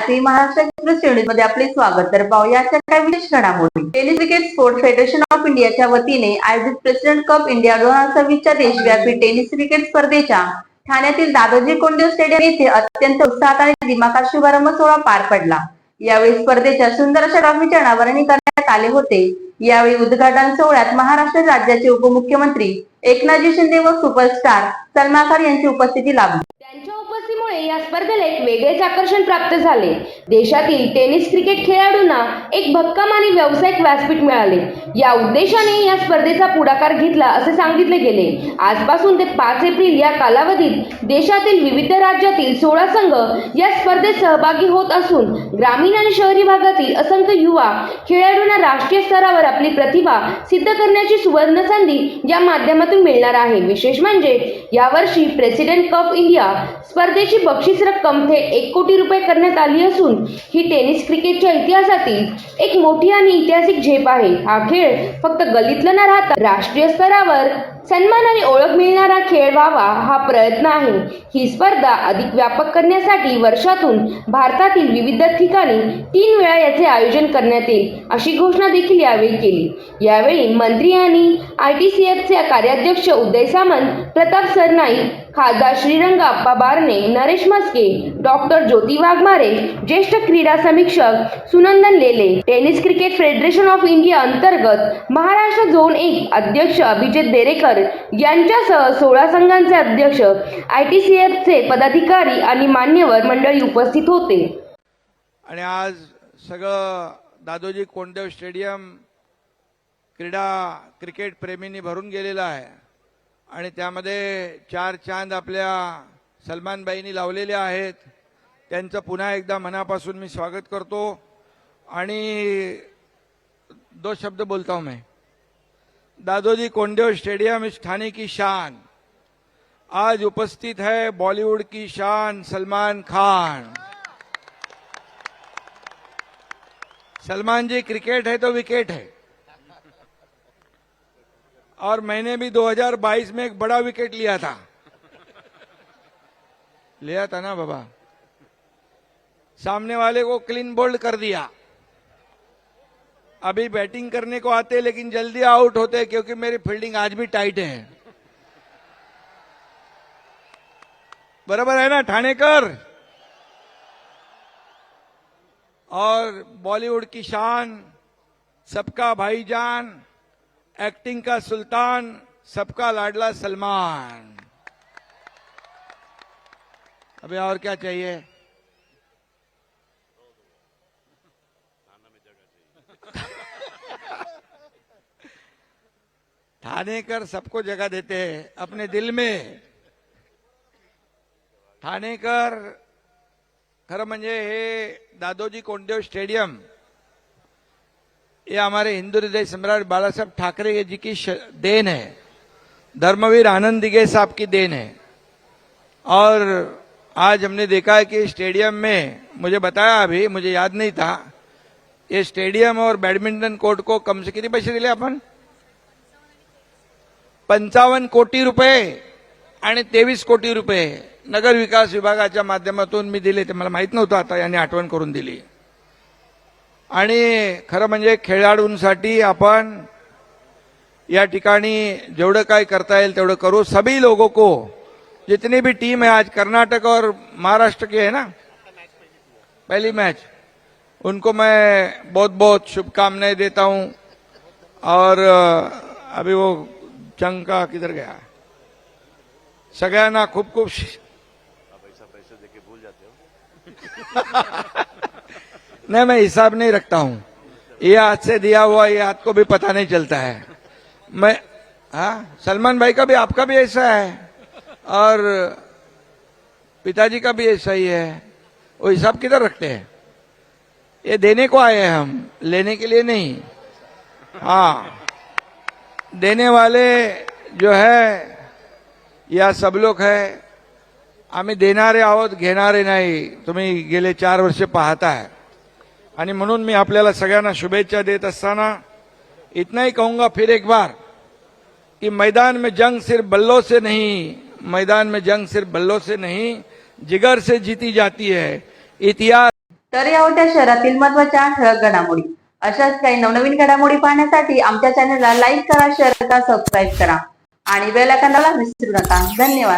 TV Maharashtra express न्यूजमध्ये आपले स्वागत। तर पाहूया आजच्या काही विशेष घडामोडी। Tennis cricket sport federation of इंडियाच्या वतीने आयोजित प्रेसिडेंट कप इंडिया 2026 च्या देशव्यापी टेनिस क्रिकेट स्पर्धेच्या ठाण्यातील दादोजी कोंडदेव स्टेडियम येथे अत्यंत उत्साहात आणि दिमाखात शुभारंभ सोहळा पार पडला। यावेळी स्पर्धेच्या सुंदर अशा ट्रॉफीचे अनावरण करण्यात आले होते। यावेळी उद्घाटन सोहळ्यात महाराष्ट्र राज्याचे उपमुख्यमंत्री एकनाथजी शिंदे व सुपरस्टार सलमान खान यांची उपस्थिती लाभली। त्यांच्या उपस्थितीमुळे या स्पर्धेला एक वेगळेच आकर्षण प्राप्त झाले। देशातील टेनिस क्रिकेट खेळाडूंना एक भक्कम आणि व्यावसायिक व्यासपीठ मिळाले। या उद्देशाने या स्पर्धेचा पुढाकार घेतला असे सांगितले गेले। आजपासून ते 5 एप्रिल या कालावधीत देशातील विविध राज्यातील 16 संघ या स्पर्धेत सहभागी होत असून ग्रामीण आणि शहरी भागातील असंख्य युवा खेळाडूंना राष्ट्रीय स्तरावर आपली प्रतिभा सिद्ध करण्याची सुवर्ण संधी या माध्यमातून मिळणार आहे। विशेष म्हणजे यावर्षी प्रेसिडेंट कप इंडिया स्पर्धेची बक्षीस रक्कम थेट 1 कोटी रुपये करण्यात आली असून ही टेनिस क्रिकेटच्या इतिहासातील एक मोठी आणि ऐतिहासिक झेप आहे। हा खेळ फक्त गल्लीतला न राहता राष्ट्रीय स्तरावर सन्मान आणि ओळख मिळणारा खेळ व्हावा हा प्रयत्न आहे। ही स्पर्धा अधिक व्यापक करण्यासाठी वर्षातून भारतातील विविध ठिकाणी 3 वेळा याचे आयोजन करण्यात येईल अशी घोषणा देखील यावेळी केली। यावेळी मंत्री आणि ITCFचे कार्याध्यक्ष उदय सामंत, प्रताप सरनाईक, खासदार श्रीरंगाप्पा बारणे, नरेश मस्के, डॉक्टर ज्योती वाघमारे, ज्येष्ठ क्रीडा समीक्षक Sunandan Lele, tennis cricket federation of India अंतर्गत महाराष्ट्र झोन 1 अध्यक्ष अभिजित देरेकर यांच्यासह 16 संघांचे अध्यक्ष, ITCFचे पदाधिकारी आणि मान्यवर मंडळी उपस्थित होते। आणि आज सगळं दादोजी कोंडदेव स्टेडियम क्रिकेट प्रेमींनी भरून गेलेलं आहे आणि त्यामध्ये 4 चांद आपल्या सलमानबाईंनी लावलेले आहेत। त्यांचं पुन्हा एकदा मनापासून मी स्वागत करतो आणि 2 शब्द बोलता हूं मैं। दादोजी कोंडदेव स्टेडियम इस ठाणे की शान। आज उपस्थित है बॉलीवुड की शान सलमान खान। सलमान जी क्रिकेट है तो विकेट है, और मैंने भी 2022 में एक बड़ा विकेट लिया था ना बाबा। सामने वाले को क्लीन बोल्ड कर दिया। अभी बैटिंग करने को आते लेकिन जल्दी आउट होते क्योंकि मेरी फील्डिंग आज भी टाइट है। बराबर है ना ठाणेकर? और बॉलीवुड की शान, सबका भाईजान, एक्टिंग का सुल्तान, सबका लाडला सलमान। अबे और क्या चाहिए? ठाणेकर सबको जगह देते हैं अपने दिल में। ठाणेकर खरं म्हणजे हे दादोजी कोंडदेव स्टेडियम ये हमारे हिंदू हृदय सम्राट बालासाहेब ठाकरे जी की देन है, धर्मवीर आनंद दिघे साहब की देन है। और आज हमने देखा है कि स्टेडियम में, मुझे बताया अभी, मुझे याद नहीं था, ये स्टेडियम और बैडमिंटन कोर्ट को कम से किती पैसे दिले आपण? 55 कोटी रुपये आणि 23 कोटी रुपये नगर विकास विभागाच्या माध्यमातून मी दिले। ते मला माहित नव्हतं, आता यांनी आठवण करून दिली। आणि खरं म्हणजे खेळाडूंसाठी आपण या ठिकाणी जेवढं काय करता येईल तेवढं करू। सभी लोगों को, जितनी भी टीम है, आज कर्नाटक और महाराष्ट्र की है ना पहली मैच, उनको मैं बहुत बहुत शुभकामनाएं देता हूं। और अभी वो जंग का किधर गया, सगळ्यांना खूप खूप पैसे देके भूल जाते हो। नहीं, मैं हिसाब नहीं रखता हूं, ये हाथ से दिया हुआ ये हाथ को भी पता नहीं चलता है। मैं सलमान भाई का भी, आपका भी ऐसा है और पिताजी का भी ऐसा ही है। वो हिसाब किधर रखते हैं? ये देने को आए हैं हम, लेने के लिए नहीं। हाँ, देने वाले जो है या सब लोग है, आम्ही देणारे आहोत, घेणारे नाही। तुम्ही गेले 4 वर्ष पाहताय आणि म्हणून मी आपल्याला सगळ्यांना शुभेच्छा देत असताना इतना ही कहूंगा फिर एक बार कि मैदान में जंग सिर्फ बल्लों से नहीं, मैदान में जंग सिर्फ बल्लों से नहीं, जिगर से जीती जाती है। इतिहास तर या होत्या शहरातील महत्त्वाच्या ठळक घडामोडी. अशाच काही नवनवीन घडामोडी पाहण्यासाठी आमच्या चॅनलला लाईक करा, शेअर करा, सबस्क्राईब करा आणि बेल आयकॉनला विसरू नका. धन्यवाद.